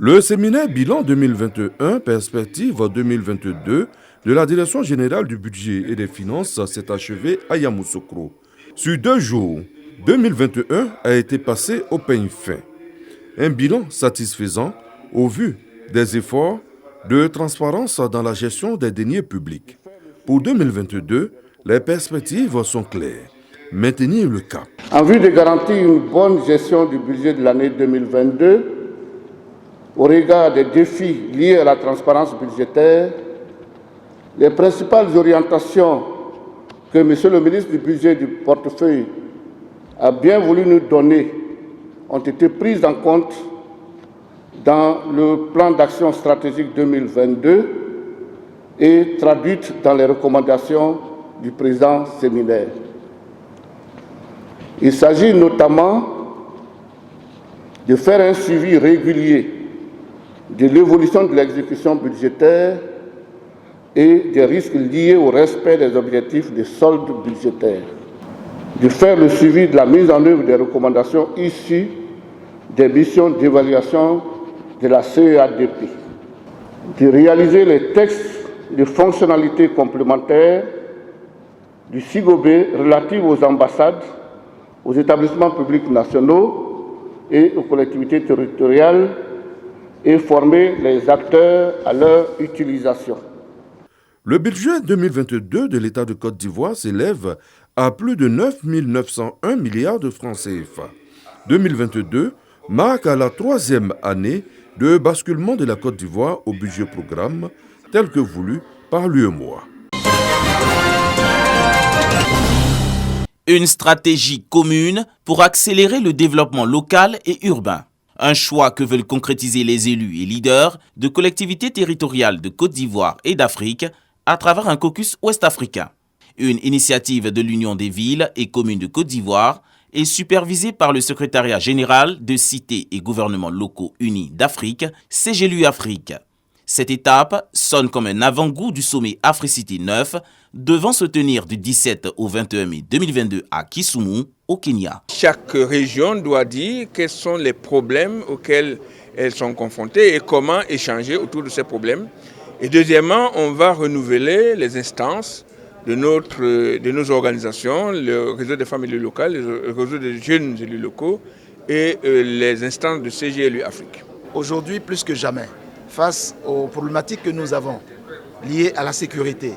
Le séminaire Bilan 2021, Perspective 2022 de la Direction générale du budget et des finances s'est achevé à Yamoussoukro. Sur 2 jours, 2021 a été passé au peigne fin. Un bilan satisfaisant au vu des efforts de transparence dans la gestion des deniers publics. Pour 2022, les perspectives sont claires. Maintenir le cap. En vue de garantir une bonne gestion du budget de l'année 2022, au regard des défis liés à la transparence budgétaire, les principales orientations que M. le ministre du Budget du portefeuille a bien voulu nous donner ont été prises en compte dans le plan d'action stratégique 2022 et traduites dans les recommandations du président séminaire. Il s'agit notamment de faire un suivi régulier de l'évolution de l'exécution budgétaire et des risques liés au respect des objectifs de solde budgétaire, de faire le suivi de la mise en œuvre des recommandations issues des missions d'évaluation de la CEADP, de réaliser les textes de fonctionnalités complémentaires du SIGOB relatifs aux ambassades, aux établissements publics nationaux et aux collectivités territoriales et former les acteurs à leur utilisation. Le budget 2022 de l'État de Côte d'Ivoire s'élève à plus de 9 901 milliards de francs CFA. 2022 marque la 3e année de basculement de la Côte d'Ivoire au budget programme tel que voulu par l'UEMOA. Une stratégie commune pour accélérer le développement local et urbain. Un choix que veulent concrétiser les élus et leaders de collectivités territoriales de Côte d'Ivoire et d'Afrique à travers un caucus ouest-africain. Une initiative de l'Union des villes et communes de Côte d'Ivoire est supervisée par le secrétariat général de Cités et gouvernements locaux unis d'Afrique, CGLU Afrique. Cette étape sonne comme un avant-goût du sommet Africity 9 devant se tenir du 17 au 21 mai 2022 à Kisumu, au Kenya. Chaque région doit dire quels sont les problèmes auxquels elles sont confrontées et comment échanger autour de ces problèmes. Et deuxièmement, on va renouveler les instances de nos organisations, le réseau des familles locales, le réseau des jeunes élus locaux et les instances de CGLU Afrique. Aujourd'hui, plus que jamais, face aux problématiques que nous avons liées à la sécurité,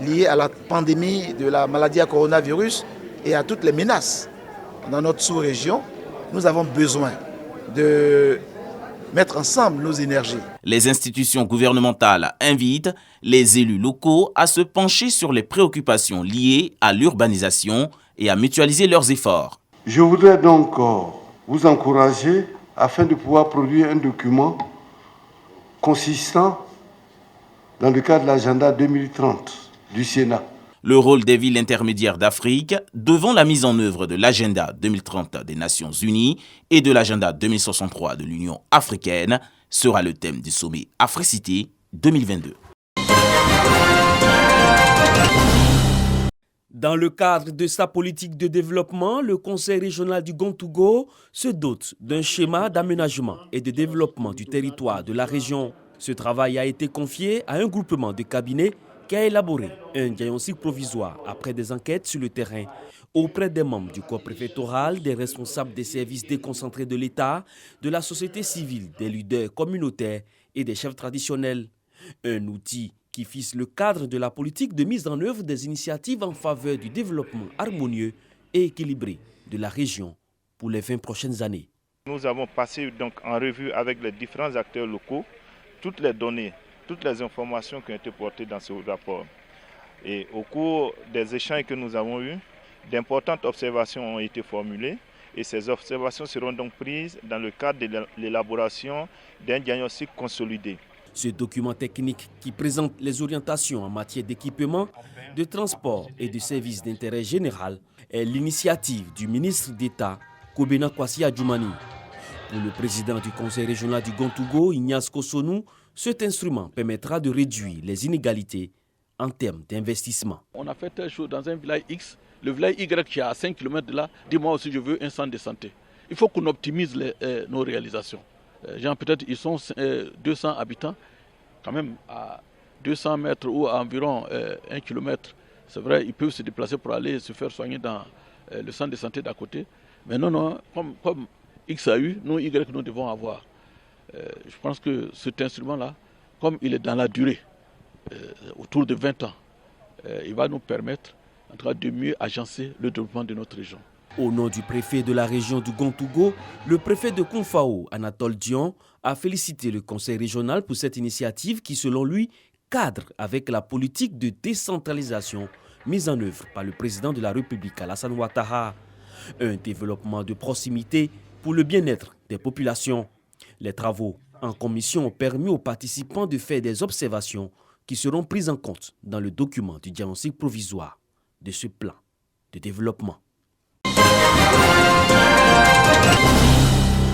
liées à la pandémie de la maladie à coronavirus et à toutes les menaces dans notre sous-région, nous avons besoin de mettre ensemble nos énergies. Les institutions gouvernementales invitent les élus locaux à se pencher sur les préoccupations liées à l'urbanisation et à mutualiser leurs efforts. Je voudrais donc vous encourager afin de pouvoir produire un document consistant dans le cadre de l'agenda 2030 du Sénat. Le rôle des villes intermédiaires d'Afrique devant la mise en œuvre de l'agenda 2030 des Nations Unies et de l'agenda 2063 de l'Union africaine sera le thème du sommet Africity 2022. Dans le cadre de sa politique de développement, le Conseil régional du Gontougo se dote d'un schéma d'aménagement et de développement du territoire de la région. Ce travail a été confié à un groupement de cabinets qui a élaboré un diagnostic provisoire après des enquêtes sur le terrain auprès des membres du corps préfectoral, des responsables des services déconcentrés de l'État, de la société civile, des leaders communautaires et des chefs traditionnels. Un outil qui fixe le cadre de la politique de mise en œuvre des initiatives en faveur du développement harmonieux et équilibré de la région pour les 20 prochaines années. Nous avons passé donc en revue avec les différents acteurs locaux toutes les données, toutes les informations qui ont été portées dans ce rapport. Et au cours des échanges que nous avons eus, d'importantes observations ont été formulées et ces observations seront donc prises dans le cadre de l'élaboration d'un diagnostic consolidé. Ce document technique qui présente les orientations en matière d'équipement, de transport et de services d'intérêt général est l'initiative du ministre d'État Kobena Kwasi Adjoumani. Pour le président du Conseil régional du Gontougo, Ignace Kosonou, cet instrument permettra de réduire les inégalités en termes d'investissement. On a fait telle chose dans un village X, le village Y qui est à 5 km de là, dis-moi aussi je veux un centre de santé. Il faut qu'on optimise nos réalisations. Peut-être ils sont 200 habitants, quand même à 200 mètres ou à environ 1 kilomètre. C'est vrai, ils peuvent se déplacer pour aller se faire soigner dans le centre de santé d'à côté. Mais non, comme X a eu, nous Y nous devons avoir. Je pense que cet instrument-là, comme il est dans la durée, autour de 20 ans, il va nous permettre en tout cas de mieux agencer le développement de notre région. Au nom du préfet de la région du Gontougo, le préfet de Kounfao, Anatole Dion, a félicité le conseil régional pour cette initiative qui, selon lui, cadre avec la politique de décentralisation mise en œuvre par le président de la République, Alassane Ouattara. Un développement de proximité pour le bien-être des populations. Les travaux en commission ont permis aux participants de faire des observations qui seront prises en compte dans le document du diagnostic provisoire de ce plan de développement.